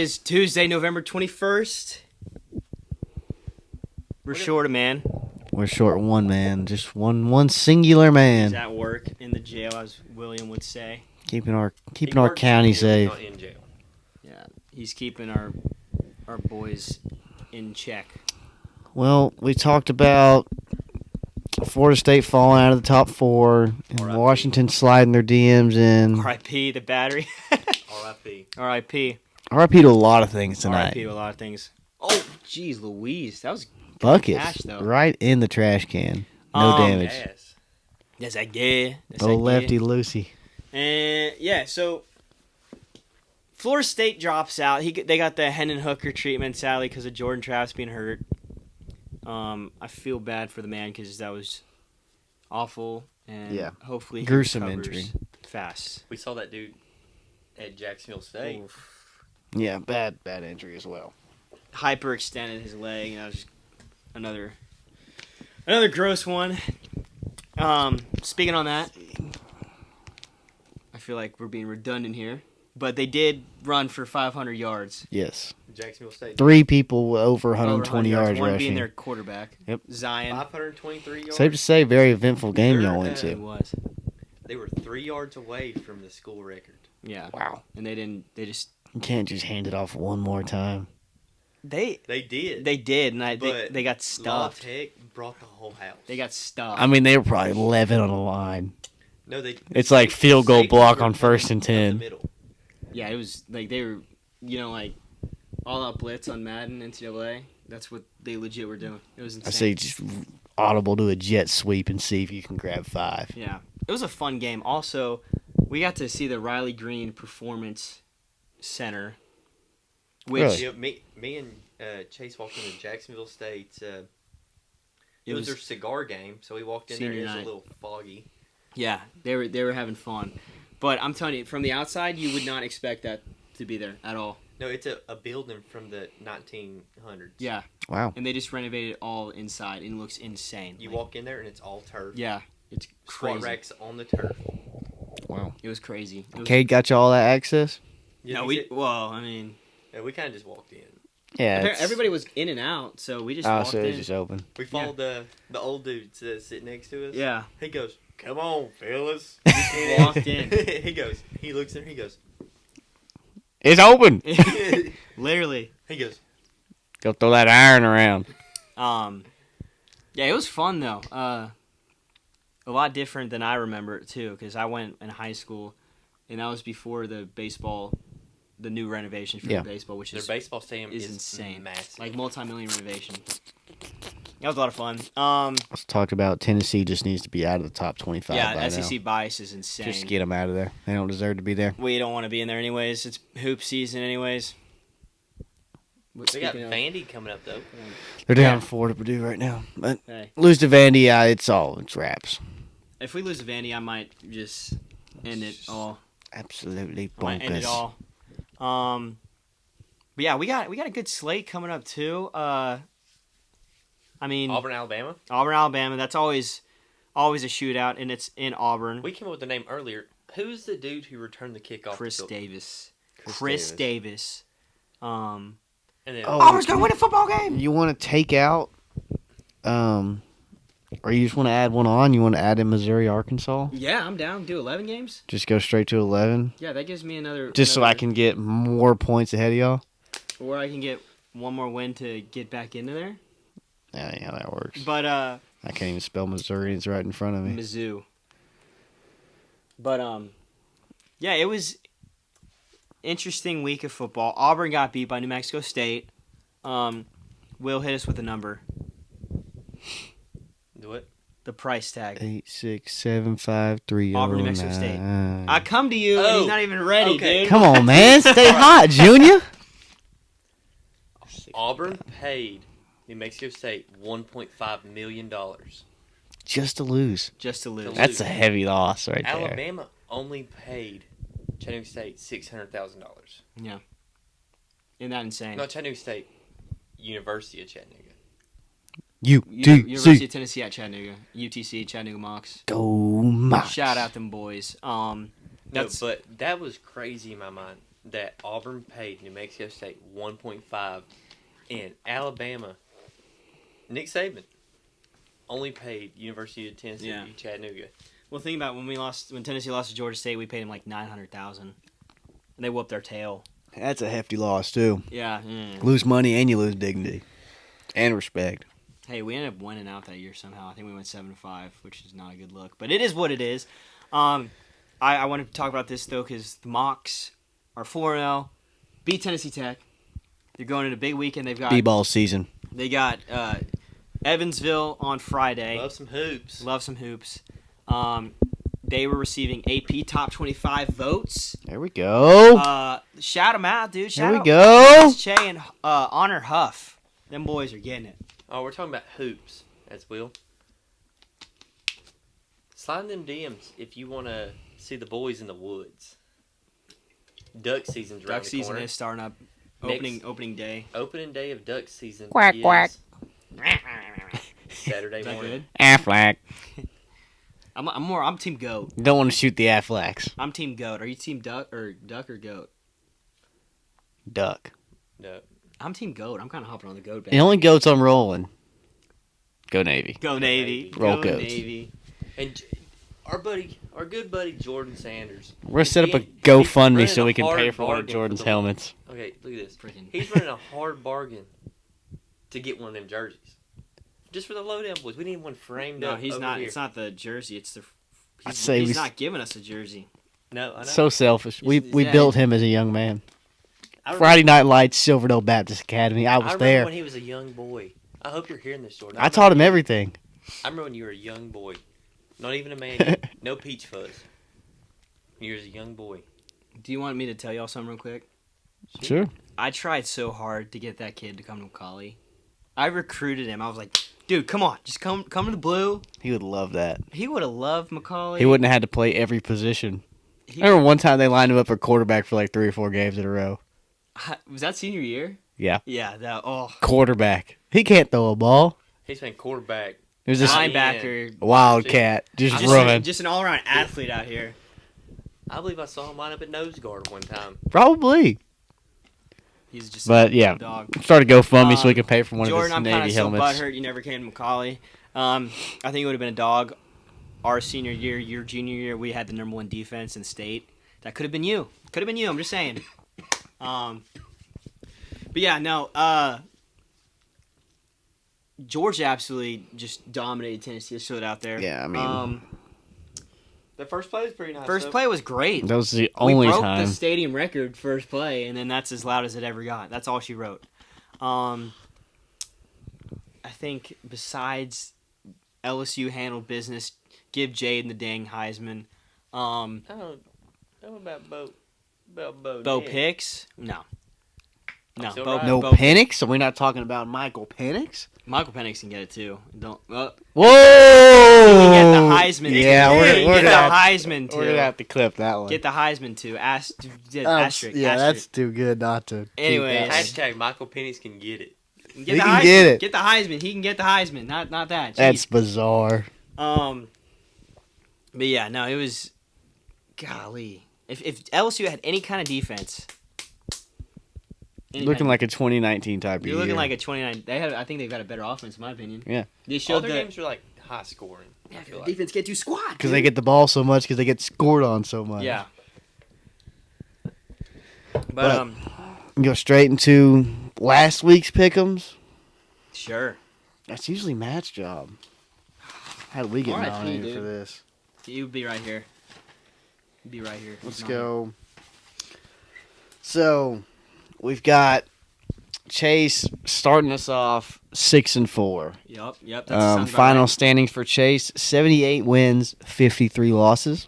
is Tuesday, November 21st. We're short a man. We're short one man, just one singular man. He's at work in the jail, as William would say. Keeping our county safe. Not in jail. Yeah, he's keeping our boys in check. Well, we talked about Florida State falling out of the top 4 and Washington sliding their DMs in. R.I.P. the battery. R.I.P. R.I.P. R.I.P. to a lot of things tonight. R.I.P. to a lot of things. Oh, jeez, Louise, that was Buckets cash, though. right in the trash can. No damage. Yes. That's a gay. Oh, lefty Lucy. And yeah, so Florida State drops out. They got the Hendon Hooker treatment, sadly, because of Jordan Travis being hurt. I feel bad for the man because that was awful, and hopefully he gruesome recovers injury fast. We saw that dude at Jacksonville State. Oof. Yeah, bad injury as well. Hyperextended his leg, and that was just another gross one. Speaking on that, I feel like we're being redundant here, but they did run for 500 yards. Yes. Jacksonville State. 3 people over 120 yards one rushing. being their quarterback. Yep. Zion. 523 yards. Safe to say, very eventful game y'all went It to. was. They were 3 yards away from the school record. Yeah. Wow. And they just You can't just hand it off one more time. They did. They did, and But they got La stuffed. Tech brought the whole house. They got stuffed. I mean, they were probably 11 on the line. No, It's like field goal safeties block were on first coming and up 10. the middle. Yeah, it was like they were, like all out blitz on Madden NCAA. That's what they legit were doing. It was insane. I say just audible to a jet sweep and see if you can grab 5. Yeah, it was a fun game. Also, we got to see the Riley Green Performance Center, which Really? Yeah, me and Chase walked into Jacksonville State. It it was was their cigar game, so we walked in there. Senior It was night. a little foggy. yeah, they were having fun. But I'm telling you, from the outside, you would not expect that to be there at all. No, it's a building from the 1900s. Yeah, Wow. and they just renovated it all inside, and it looks insane. You Like, walk in there and it's all turf. Yeah, it's Squat crazy. racks on the turf. Wow. It was crazy. It was, Cade got you all that access? Yeah, no, we kind of just walked in. Yeah. everybody was in and out, so we just Oh, walked so it in. was just open. We followed the old dude sitting next to us. Yeah, He goes, "Come on, fellas." walked in. He looks there. He goes, It's open. Literally. he goes. Go throw that iron around. Yeah, it was fun though. A lot different than I remember it too, because I went in high school, and that was before the new renovation for the baseball, which Their is baseball stadium is insane, massive. like multi-million renovation. That was a lot of fun. Let's talk about Tennessee just needs to be out of the top 25 Yeah, by SEC now. bias is insane. Just get them out of there. They don't deserve to be there. We don't want to be in there anyways. It's hoop season anyways. They got Vandy coming up though. They're down 4 to Purdue right now. But Hey, lose to Vandy, it's wraps. if we lose to Vandy, I might just end it all. Absolutely I might end it bonkers. all. But yeah, we got a good slate coming up too. I mean, Auburn, Alabama. Alabama. That's always a shootout, and it's in Auburn. We came up with the name earlier. Who's the dude who returned the kickoff? Chris to Davis. Chris Chris Davis. And then Oh, Auburn's gonna win a football game. You want to take out, or you just want to add one on? You want to add in Missouri, Arkansas? Yeah, I'm down. Do 11 games. Just go straight to 11? Yeah, that gives me another. Just so I can get more points ahead of y'all? or I can get one more win to get back into there. Yeah, that works. But I can't even spell Missouri. It's right in front of me. Mizzou. But yeah, it was interesting week of football. Auburn got beat by New Mexico State. Will hit us with a number. do it. The price tag. 8675309. Auburn, New Mexico State. I come to you, and Oh, he's not even ready, okay. dude. Come on, man. Stay hot, Junior. Auburn paid New Mexico State $1.5 million. Just to lose. Just to lose. That's a heavy loss right there. Alabama only paid Chattanooga State $600,000. Yeah. Isn't that insane? No, Chattanooga State, University of Chattanooga. University UTC. of Tennessee at Chattanooga. UTC, Chattanooga Mocs. Go Mocs. Shout out them boys. No, That's but that was crazy in my mind. that Auburn paid New Mexico State 1.5, and Alabama, Nick Saban, only paid University of Tennessee Chattanooga. Well, think about when Tennessee lost to Georgia State, we paid them like $900,000, and they whooped their tail. That's a hefty loss too. Yeah. Lose money and you lose dignity and respect. Hey, we ended up winning out that year somehow. I think we went 7-5, which is not a good look, but it is what it is. I want to talk about this though because the Mocs are 4-0, beat Tennessee Tech. They're going into a big weekend. They've got B-ball season. They got Evansville on Friday. Love some hoops. They were receiving AP top 25 votes. There we go. Shout them out, dude. There we go. Che and Honor Huff. Them boys are getting it. Oh, we're talking about hoops, as Will. Slide in them DMs if you want to see the boys in the woods. Duck season's around Duck the season corner. is starting up. Opening day. Opening day of duck season. Quack, is quack. Saturday Is that morning. good? Aflac. I'm team goat. You don't want to shoot the Aflacs. I'm team goat. Are you team duck or goat? Duck. No. I'm team goat. I'm kind of hopping on the goat. The only goats I'm rolling. Go Navy. Go Navy. Roll Go goats. Navy. And our good buddy Jordan Sanders. We're going to set up a He's GoFundMe running so a we can hard pay for one of bargain Jordan's for the- helmets. Okay, look at this. Freaking. He's running a hard bargain to get one of them jerseys. Just for the lowdown boys. We need one framed No, up. he's over not. Here. It's not the jersey. It's the. I'd say He's we- not giving us a jersey. No, I know. So selfish. We Yeah. built him as a young man. I remember- Friday Night Lights, Silverdale Baptist Academy. I was remember there. when he was a young boy. I hope you're hearing this, Jordan. I taught him everything. I remember when you were a young boy. Not even a man yet. No peach fuzz. You was a young boy. Do you want me to tell y'all something real quick? Sure. I tried so hard to get that kid to come to Macaulay. I recruited him. I was like, dude, come on, just come to the Blue. He would love that. He would have loved Macaulay. He wouldn't have had to play every position. He- I remember one time they lined him up for quarterback for like 3 or 4 games in a row. Was that senior year? Yeah. Yeah. Quarterback. He can't throw a ball. He's been quarterback. He was just Linebacker. a wildcat. Just Just, running. just an all-around athlete out here. I believe I saw him line up at nose guard one time. Probably. He's just But, a yeah. dog. Started GoFundMe so we can pay for one Jordan, of I'm his kind Navy of so helmets. butthurt you never came to Macaulay. I think it would have been a dog. Our senior year, your junior year, we had the number 1 defense in the state. That could have been you. Could have been you. I'm just saying. But yeah, no. Georgia absolutely just dominated Tennessee. Let's throw it out there. Yeah, I mean- The first play was pretty nice. first play was great. That was the only we broke time. the stadium record first play, and then that's as loud as it ever got. That's all she wrote. I think besides LSU handled business, give Jaden the dang Heisman. I don't know about Bo. Bo Nix. Picks? No. No. still Bo, right. No Bo, Penix? So we're not talking about Michael Penix? Michael Penix can get it too. Don't. Well, Whoa! he can get the Heisman. Yeah, too. we're He can gonna get have- the Heisman too. We're going to have to clip that one. Get the Heisman too. Asterisk. Yeah, that's too good not to. keep Anyways. that one. Hashtag Michael Penix can get it. Get He the can Heisman. get it. Get the Heisman. He can get the Heisman. Not that. Jeez. That's bizarre. But yeah, no, it was. Golly, if LSU had any kind of defense, Looking like a 2019 type of you're year. looking like a 29. I think they've got a better offense, in my opinion. Yeah. They All showed their the games are like high scoring. yeah, I feel the like. defense get too squad Because they get the ball so much because they get scored on so much. yeah. But But- Go straight into last week's pick'ems. sure, That's usually Matt's job. How did we get RIP, nominated dude. for this? you'd be right here. You'd be right here. Let's Not go. So, we've got Chase starting us off 6-4. here. Yep. That sounds about Final right. standings for Chase: 78 wins, 53 losses.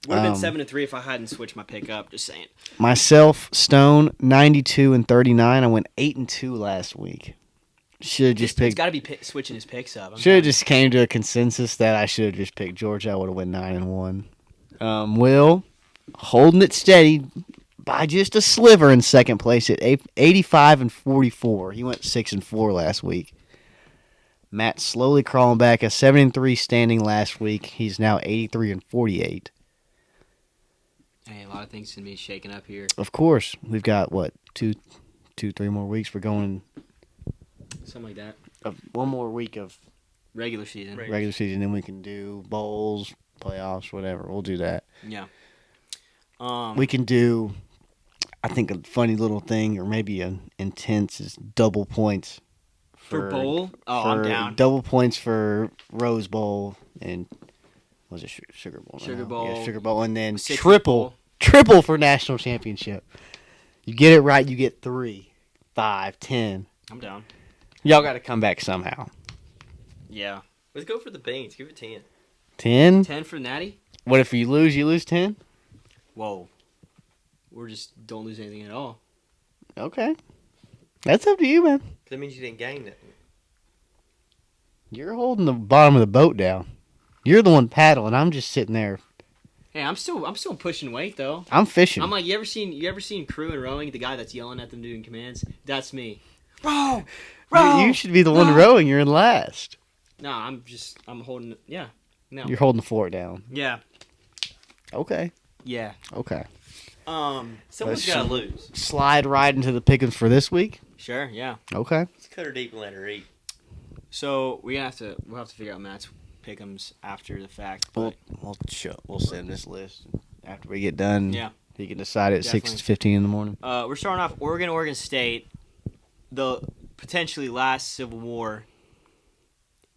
Would have been um, 7-3 if I hadn't switched my pick up. Just saying. Myself, Stone, 92 and 39. I went 8-2 last week. Should have just He's picked. got to be switching his picks up. I'm Should have telling just came to a consensus that I should have just picked Georgia. I would have went 9-1. Will holding it steady by just a sliver in second place at 85 and 44. He went 6-4 last week. Matt slowly crawling back, a 7-3 standing last week. He's now 83 and 48. Hey, a lot of things can be shaken up here. Of course, we've got what 3 more weeks. We're going Something like that. one more week of Regular season. Right. regular season, then we can do bowls, playoffs, whatever. We'll do that. Yeah. We can do, I think, a funny little thing, or maybe an intense is double points for bowl. Oh, I'm down. Double points for Rose Bowl and was it Sugar Bowl? Sugar now? Bowl. Yeah, Sugar Bowl, and then Citrus triple for national championship. You get it right, you get 3, 5, 10. I'm down. Y'all got to come back somehow. Yeah. Let's go for the beans. Give it 10. 10. 10 for Natty. What if you lose? You lose 10. Whoa. We're just don't lose anything at all. Okay, that's up to you, man. That means you didn't gain nothing. You're holding the bottom of the boat down. You're the one paddling. I'm just sitting there. Hey, I'm still pushing weight though. I'm fishing. I'm like, you ever seen crew and rowing? The guy that's yelling at them doing commands. That's me. Row. You should be the one rowing. You're in last. No, I'm holding. Yeah. No. You're holding the fort down. Yeah. Okay. Yeah. Okay. Someone's got to lose. Slide right into the pickings for this week. Sure. Yeah. Okay. Let's cut her deep and let her eat. So we'll have to figure out Matt's pick'ems after the fact. But We'll send this list after we get done. yeah. He can decide at Definitely. 6:15 in the morning. We're starting off Oregon State, the potentially last Civil War.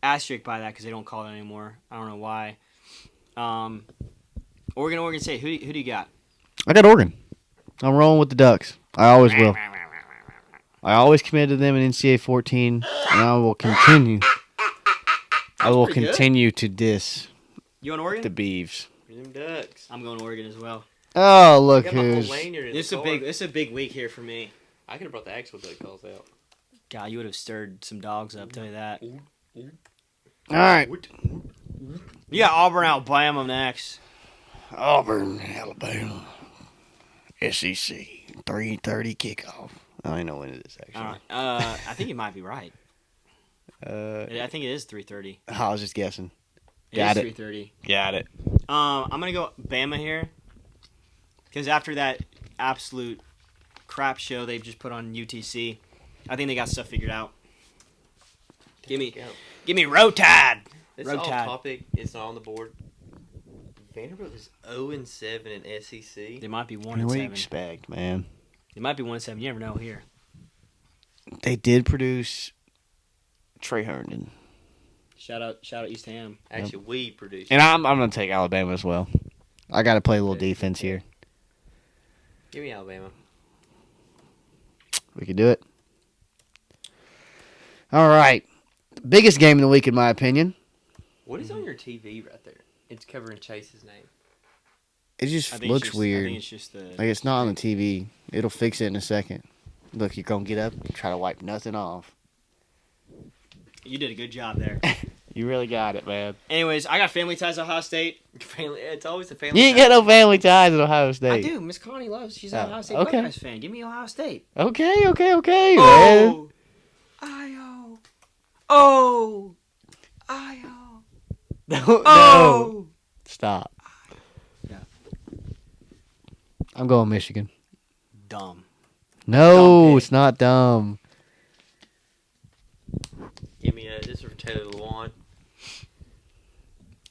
Asterisk by that because they don't call it anymore. I don't know why. Oregon State. Who do you got? I got Oregon. I'm rolling with the Ducks. I always will. I always committed to them in NCAA 14, and I will continue. I will pretty good. continue to diss You on Oregon? the Beavs. Them Ducks. I'm going Oregon as well. Oh, I look got my whole who's. lanyard in This the car. is a big week here for me. I could have brought the actual duck calls out. God, you would have stirred some dogs up. Tell you that. All right. You got Auburn, Alabama next. Auburn, Alabama. SEC. 3:30 kickoff. I know when it is, actually. I think you might be right. Uh, I think it is 3:30. I was just guessing. It Got is it. 3:30. Got it. I'm gonna go Bama here, because after that absolute crap show they've just put on UTC, I think they got stuff figured out. Give me Rotad. This Road off Tide. topic. It's not on the board. Vanderbilt is 0-7 in SEC. They might be 1 What and do you 7. expect, man? They might be 1 and 7. You never know here. They did produce Trey Herndon. Shout out East Ham. Actually, we produced. And I'm going to take Alabama as well. I got to play a little defense here. Give me Alabama. We could do it. All right. Biggest game of the week, in my opinion. What is on your TV right there? It's covering Chase's name. It I just think looks it's just, weird. I think it's just the. Like, it's not on the TV. It'll fix it in a second. Look, you're going to get up and try to wipe nothing off. You did a good job there. You really got it, man. Anyways, I got family ties at Ohio State. Family. It's always a family. You ain't time. got no family ties at Ohio State. I do. Miss Connie loves. She's an Oh, Ohio State okay. Buckeyes fan. Give me Ohio State. Okay, man. I-O. Oh. I-O. No, Oh. no. Stop. Yeah. I'm going Michigan. Dumb. No, Dumb it's not dumb. Give me this is for Taylor Lewan.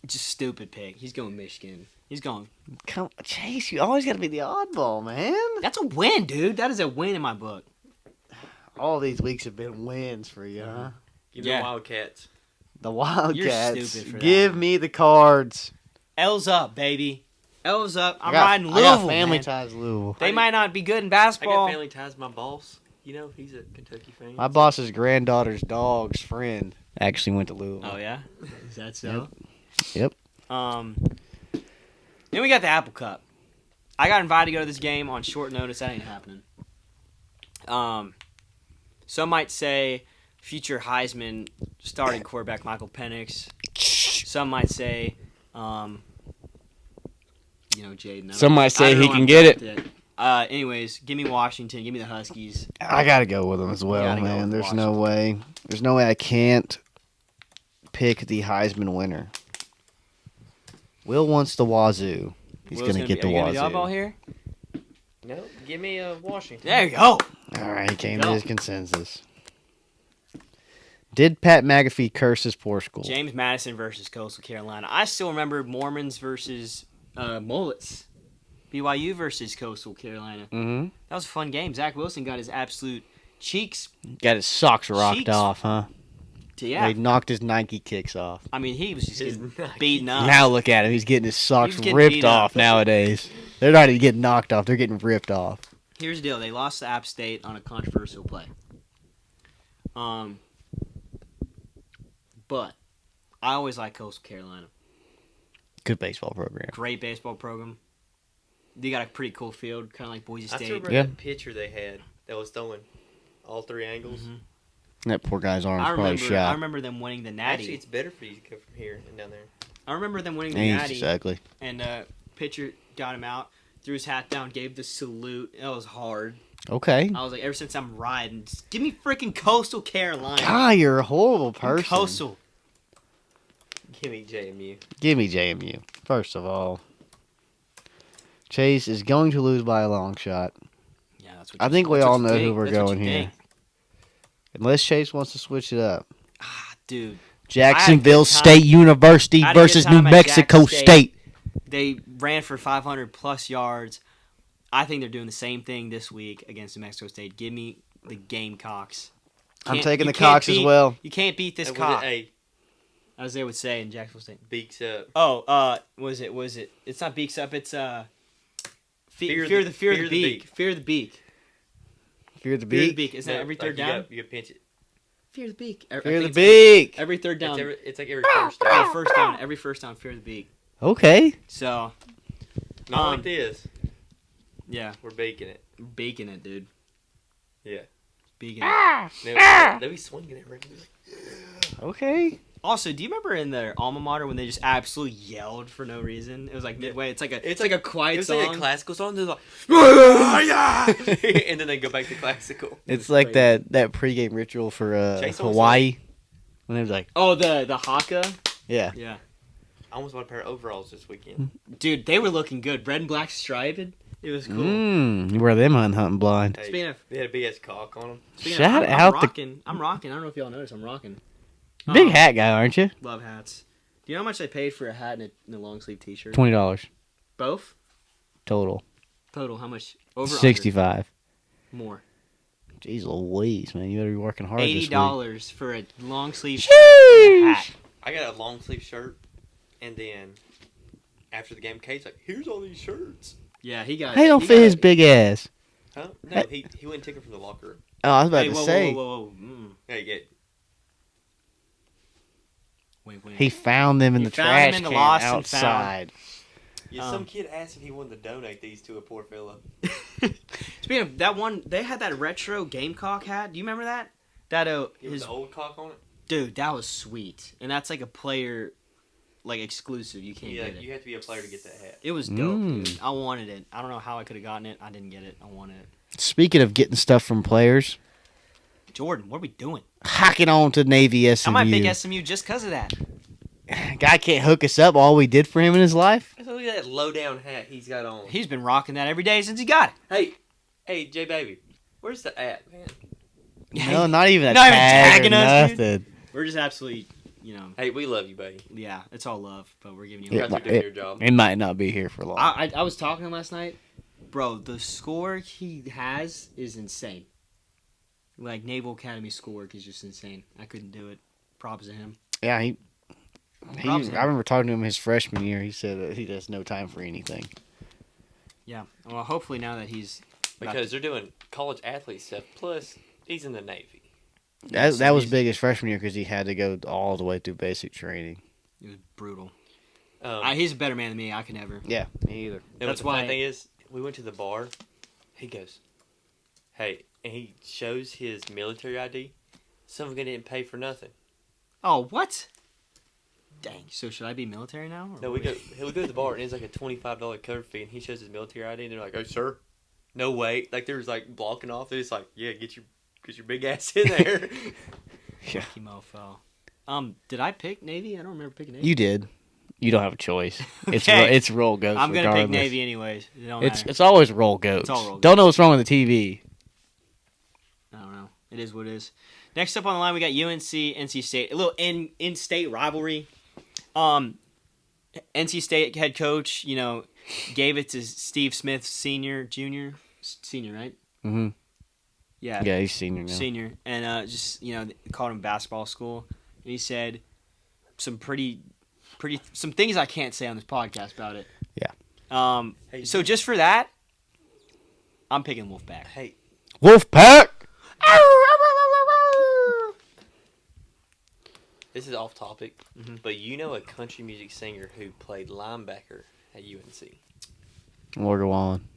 Just stupid pick. He's going Michigan. He's going. Come, Chase, you always got to be the oddball, man. That's a win, dude. That is a win in my book. All these weeks have been wins for you, huh? Give me Yeah. the Wildcats. The Wildcats. stupid for that. Give me the cards. L's up, baby. L's up. I'm I got- riding I Louisville. got family man. ties, Louisville. They might not be good in I basketball. got family ties with my boss. You know, he's a Kentucky fan. My boss's granddaughter's dog's friend actually went to Louisville. Oh yeah, is that so? Yep. Then we got the Apple Cup. I got invited to go to this game on short notice. That ain't happening. Some might say future Heisman starting quarterback Michael Penix. Some might say, Jaden. Some might say I don't he know can why get I'm it. with it. Anyways, give me Washington. Give me the Huskies. I gotta go with them as well, Gotta go man. with There's no way. There's no way I can't pick the Heisman winner. Will wants the Wazoo. He's Will's going to get the are you gonna be the oddball wazoo. here? No, give me a Washington. There you go. All right, he came to Go. his consensus. Did Pat McAfee curse his poor school? James Madison versus Coastal Carolina. I still remember Mormons versus Mullets. BYU versus Coastal Carolina. Mm-hmm. That was a fun game. Zach Wilson got his absolute cheeks. Got his socks rocked Cheeks. off, huh? Yeah. He knocked his Nike kicks off. I mean, he was just His getting Nike. beaten up. Now look at him. He's getting his socks He's getting ripped beat up. off nowadays. They're not even getting knocked off. They're getting ripped off. Here's the deal. They lost to App State on a controversial play. But I always like Coastal Carolina. Good baseball program. Great baseball program. They got a pretty cool field, kind of like Boise I still State. remember Yeah. that pitcher they had that was throwing all three angles. Mhm. That poor guy's arm's I probably remember. shot. I remember them winning the Natty. Actually, it's better for you to go from here and down there. I remember them winning the Ain't Natty, exactly. and pitcher got him out, threw his hat down, gave the salute. It was hard. Okay. I was like, ever since I'm riding, just give me freaking Coastal Carolina. God, you're a horrible person. Coastal. Give me JMU. Give me JMU. First of all, Chase is going to lose by a long shot. Yeah, that's what I you- think we that's all what you know who think. we're That's what going you here. think. Unless Chase wants to switch it up. Ah, dude. Jacksonville good time. State University I had a good versus time New at Mexico Jack State. They ran for 500 plus yards. I think they're doing the same thing this week against New Mexico State. Give me the Gamecocks. I'm Can't- taking you the can't Cox as beat- well. You can't beat this And cock, with it, hey, as they would say in Jacksonville State. beaks up. Oh, was it? It's not beaks up. It's fear the beak. Fear the beak. Fear the Fear the beak. beak. Isn't that every third you down? Got, you got pinch it. Fear the beak. Fear the beak. Every third down. It's like every first Every down. first down. Every first down. Fear the beak. Okay. So Not Um, like this. yeah, We're baking it. baking it, dude. Yeah. Beaking it. They'll be swinging it. Right? Okay. Also, do you remember in their alma mater when they just absolutely yelled for no reason? It was like midway. It's like a quiet It's song. like a classical song. They're like, and then they go back to classical. It's was like crazy. that pregame ritual for Chase almost Hawaii. When they was like, Oh, the haka. yeah. Yeah, I almost bought a pair of overalls this weekend. dude, they were looking good. Red and black striped. It was cool. You wear them hunting blind. Hey, Speaking of, they had a big ass cock on them. Shout I'm out the- rocking. I'm rocking. I don't know if y'all noticed. I'm rocking. Big hat guy, aren't you? Love hats. Do you know how much I paid for a hat and a long sleeve T-shirt? $20 Both total. total. How much? Over 65. under? More. Jeez Louise, man, you better be working hard this week. $80 for a long sleeve shirt and a hat. I got a long sleeve shirt, and then after the game, Kate's like, "Here's all these shirts." Yeah, he got. They don't he fit got his big ass. Huh? No, he went and took them from the locker room. Oh, I was about Hey, to whoa, say. whoa, whoa, whoa, whoa. Hey, get Wait. He found them in He the found trash them in the can lost and outside. yeah. Some kid asked if he wanted to donate these to a poor fella. Speaking of that one, they had that retro Gamecock hat. Do you remember that? That It was his the old cock on it. dude, that was sweet, and that's like a player, like exclusive. You can't Yeah, get it. you have to be a player to get that hat. It was dope, Mm. dude. I wanted it. I don't know how I could have gotten it. I didn't get it. I wanted it. Speaking of getting stuff from players, Jordan, what are we doing? hacking on to Navy I SMU. might pick SMU just because of that. Guy can't hook us up. All we did for him in his life. Look at that low down hat he's got on. He's been rocking that every day since he got it. Hey, J baby, where's the at, man? No, not even a Not even tag tagging or us, dude. nothing. We're just absolutely, Hey, we love you, buddy. yeah, it's all love, but we're giving you. You Yeah, guys are but doing your job. It might not be here for long. I was talking to him last night, bro. The score he has is insane. Like Naval Academy schoolwork is just insane. I couldn't do it. Props to him. Yeah, he Props to him. I remember talking to him his freshman year. He said that he has no time for anything. Yeah. Well, hopefully now that he's Because they're doing college athlete stuff. Plus, he's in the Navy. That was big his freshman year because he had to go all the way through basic training. it was brutal. And He's a better man than me. I can never. Yeah, me either. That's the why- funny thing is, we went to the bar. He goes, "Hey," and he shows his military ID. Some of them didn't pay for nothing. Oh, what? Dang. So should I be military now? or No, what? we go to the bar and it's like a $25 cover fee, and he shows his military ID, and they're like, "Oh, sir, no way!" Like there's like blocking off. They're just like, "Yeah, get your big ass in there." Yeah. Lucky mofo. Did I pick Navy? I don't remember picking Navy. You did. You don't have a choice. Okay. It's roll goats. I'm gonna pick regardless. Navy anyways. It don't matter. It's always roll goats. It's all roll Don't know what's wrong with the TV. I don't know. It is what it is. Next up on the line, we got UNC, NC State. A little in-state rivalry. NC State head coach, gave it to Steve Smith, senior, right? Mm-hmm. Yeah. Yeah, he's senior now. Senior. And called him basketball school. And he said some some things I can't say on this podcast about it. Yeah. So just for that, I'm picking Wolfpack. Hey, Wolfpack! this is off topic, Mhm. but you know a country music singer who played linebacker at UNC? Morgan Wallen.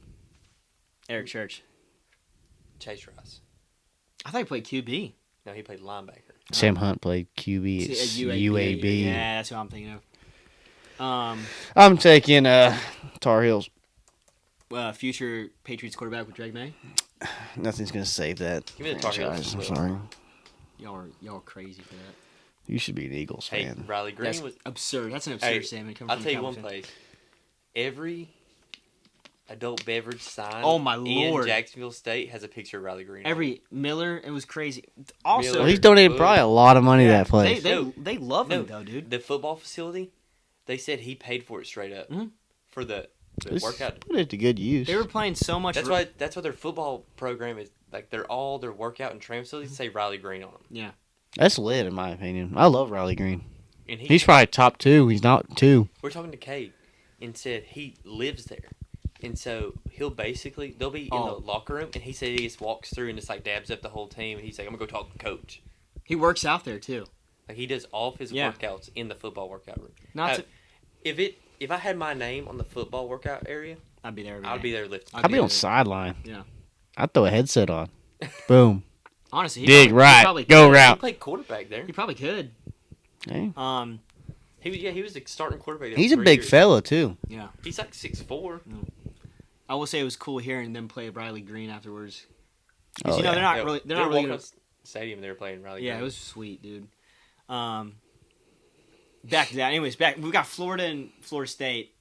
Eric Church. Chase Rice. I thought he played QB. No, he played linebacker. Sam Hunt played QB. It's UAB. Yeah, that's what I'm thinking of. I'm taking Tar Heels. Future Patriots quarterback with Drake May. Nothing's gonna save that. Give me the Tar Heels. franchise. I'm sorry. Y'all are crazy for that. You should be an Eagles Hey, fan. Riley Green That's was. absurd. That's an absurd Hey, statement. Coming I'll from tell a you one Cowboys fan. place. Every adult beverage sign Oh, my in Lord. Jacksonville State has a picture of Riley Green. on it. Every Miller, it was crazy. Also, Miller. Well, he's donated probably a lot of money to that place. they love him No. though, dude. The football facility, they said he paid for it straight up Mhm. for the Just workout. Put it to good use. They were playing so much. That's why their football program is like their workout and training facilities say Riley Green on them. Yeah. That's lit, in my opinion. I love Riley Green. And He's probably top 2. He's not 2. we're talking to Cade and said he lives there. And so they'll be in the locker room, and he said he just walks through and just like dabs up the whole team. And he's like, I'm gonna go talk to coach. He works out there too. Like he does all of his Yeah. workouts in the football workout room. Not Uh, to, If I had my name on the football workout area, I'd be there. Every I'd day. be there lifting. I'd be on there. sideline. Yeah. I'd throw a headset on. Boom. Honestly, Dig right. probably Go could. route. He played quarterback there. He probably could. Hey. He was the starting quarterback there. He's for a 3 big years. fella, too. Yeah. He's like 6'4". I will say it was cool hearing them play Riley Green afterwards. 'Cause, Oh, they're yeah. not really. They're not really. walking Gonna, up stadium. They were playing Riley. yeah, Green. it was sweet, dude. Back to that. Anyways, we got Florida and Florida State.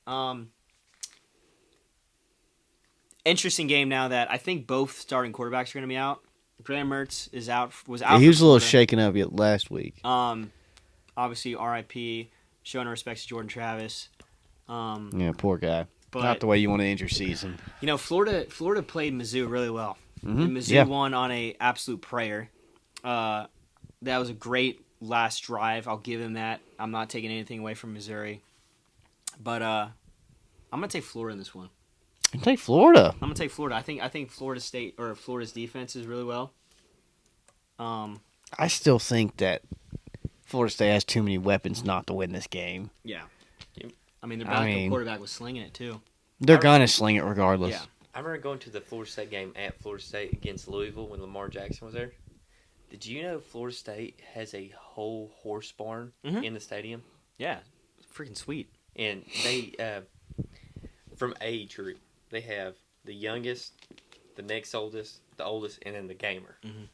Interesting game now that I think both starting quarterbacks are going to be out. Graham Mertz was out. Yeah, he was for a little Florida. shaken up last week. Obviously, R.I.P. Showing our respects to Jordan Travis. Yeah, poor guy. But Not the way you want to end your season. Florida played Mizzou really well. Mhm. And Mizzou Yeah. won on a absolute prayer. That was a great last drive. I'll give him that. I'm not taking anything away from Missouri. But I'm gonna take Florida in this one. Take Florida. I'm gonna take Florida. I think Florida State or Florida's defense is really well. I still think that Florida State has too many weapons not to win this game. Yeah. Yep. I mean, their backup quarterback was slinging it too. They're going to sling it regardless. Yeah. I remember going to the Florida State game at Florida State against Louisville when Lamar Jackson was there. Did you know Florida State has a whole horse barn Mhm. in the stadium? Yeah. Freaking sweet. And they, from age group, they have the youngest, the next oldest, the oldest, and then the gamer. Mhm.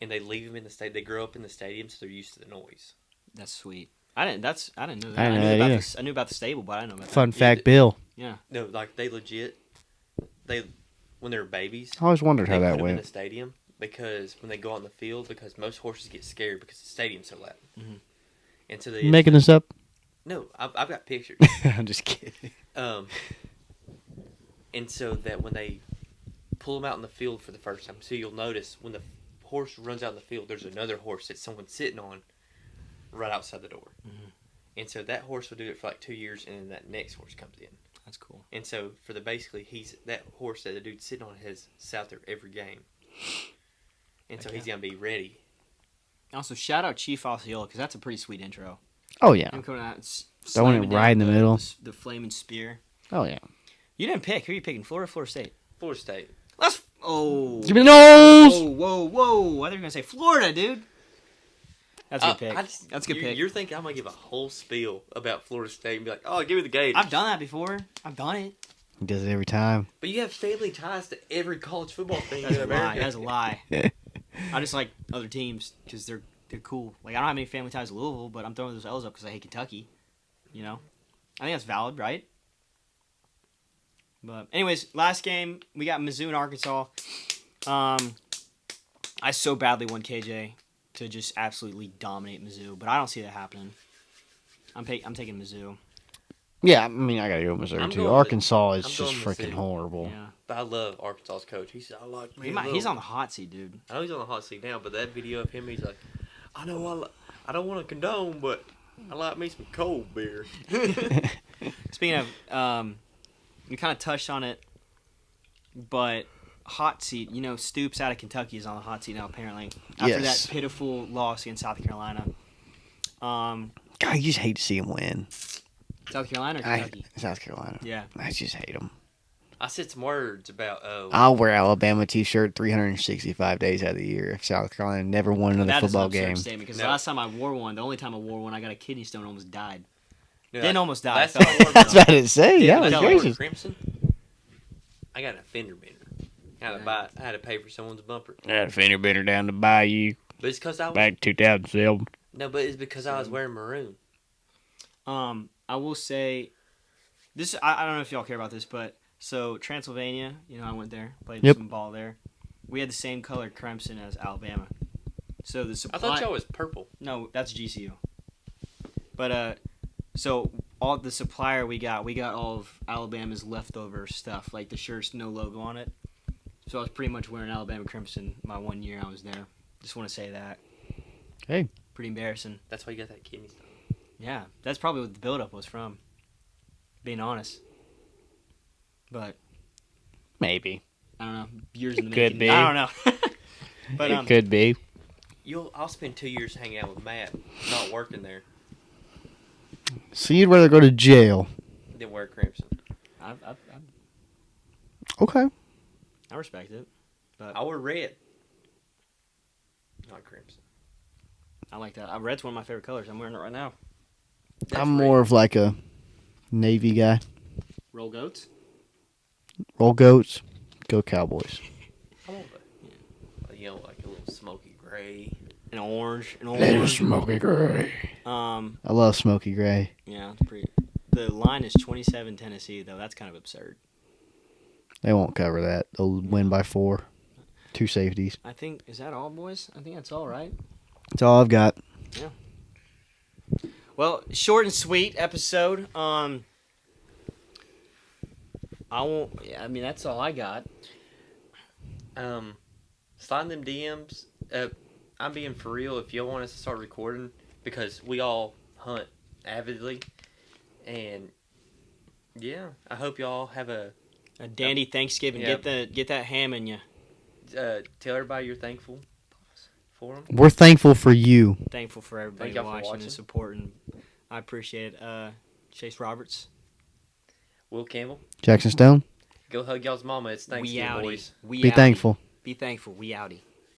And they leave them in the stadium. They grow up in the stadium, so they're used to the noise. That's sweet. I didn't know that. I didn't know knew that about either. I knew about the stable, but I didn't know about Fun that. fact, Bill. Yeah. No, like they legit, when they were babies, I always wondered how they that put them in the went. stadium because when they go out in the field, because most horses get scared because the stadium's so loud. Mhm. And so they You making this up? no, I've got pictures. I'm just kidding. And so that when they pull them out in the field for the first time, so you'll notice when the horse runs out in the field, there's another horse that someone's sitting on right outside the door. Mhm. And so that horse will do it for like 2 years, and then that next horse comes in. That's cool. And so for he's that horse that the dude's sitting on has sat there every game. And so he's gonna be ready. Also, shout out Chief Osceola because that's a pretty sweet intro. Oh, yeah. Him coming out, Throwing it slamming right in down the middle. the flaming spear. Oh, yeah. You didn't pick. Who are you picking? Florida, or Florida State. Florida State. Let's. Oh. Give me the nose! Whoa! I thought you were gonna say Florida, dude. That's a good pick. That's That's a good pick. You're thinking I'm gonna give a whole spiel about Florida State and be like, "Oh, give me the Gators." I've done that before. I've done it. He does it every time. But you have family ties to every college football thing That's in a lie. America. That's a lie. I just like other teams because they're cool. Like I don't have any family ties to Louisville, but I'm throwing those L's up because I hate Kentucky. You know, I think that's valid, right? But anyways, last game we got Mizzou and Arkansas. I so badly want KJ to just absolutely dominate Mizzou, but I don't see that happening. I'm taking Mizzou. Yeah, I mean, I gotta go Missouri I'm too. going with- Arkansas is I'm just going freaking Mizzou. horrible. Yeah, But I love Arkansas's coach. He said, I like me. he's on the hot seat, dude. I know he's on the hot seat now, but that video of him, he's like, I know I don't want to condone, but I like me some cold beer. Speaking of, we kind of touched on it, but hot seat. You know, Stoops out of Kentucky is on the hot seat now. Apparently, after Yes. that pitiful loss against South Carolina. God, you just hate to see him win. South Carolina or Kentucky? South Carolina. Yeah. I just hate them. I said some words about, I'll wear Alabama t-shirt 365 days out of the year if South Carolina never won another That is football an absurd game. statement because No. the last time I wore one, the only time I wore one, I got a kidney stone and almost died. no, Didn't almost die. Last I time fell I wore That's about to say. Yeah, That was last time I wore gracious. Crimson, I got a fender bender. I had to pay for someone's bumper. I had a fender bender down the bayou But it's because I was, back 2007. no, but it's because I was wearing maroon. I will say, this. I don't know if y'all care about this, but so Transylvania, you know, I went there, played Yep. some ball there. We had the same colored crimson as Alabama. So the I supply. thought y'all was purple. No, that's GCU. But so all the supplier we got all of Alabama's leftover stuff, like the shirts, no logo on it. So I was pretty much wearing Alabama crimson my 1 year I was there. Just want to say that. Hey. Pretty embarrassing. That's why you got that kidney stone. Yeah, that's probably what the buildup was from. Being honest. But Maybe. I don't know. Years in the Could making. be. I don't know. But It could be. I'll spend 2 years hanging out with Matt, not working there. So you'd rather go to jail? Then wear crimson. Okay. I respect it. But I wear red, not crimson. I like that. Red's one of my favorite colors. I'm wearing it right now. That's I'm red. more of like a Navy guy. Roll goats. Roll goats. Go Cowboys. I want like a little smoky gray. An orange. smoky gray. I love smoky gray. Yeah, it's pretty. The line is 27 Tennessee though. That's kind of absurd. They won't cover that. They'll win by 4. 2 safeties. I think is that all, boys? I think that's all, right? That's all I've got. Well, short and sweet episode. I won't. Yeah, I mean that's all I got. Slide them DMs. I'm being for real. If y'all want us to start recording, because we all hunt avidly, and yeah, I hope y'all have a dandy Thanksgiving. Yeah. Get that ham in you. tell everybody you're thankful for them. We're thankful for you. Thankful for everybody Thank y'all for watching watching. and supporting. I appreciate it. Chase Roberts. Will Campbell, Jackson Stone. go hug y'all's mama. It's We Thanksgiving, outie. boys. We Be outie. thankful. Be thankful. We outie.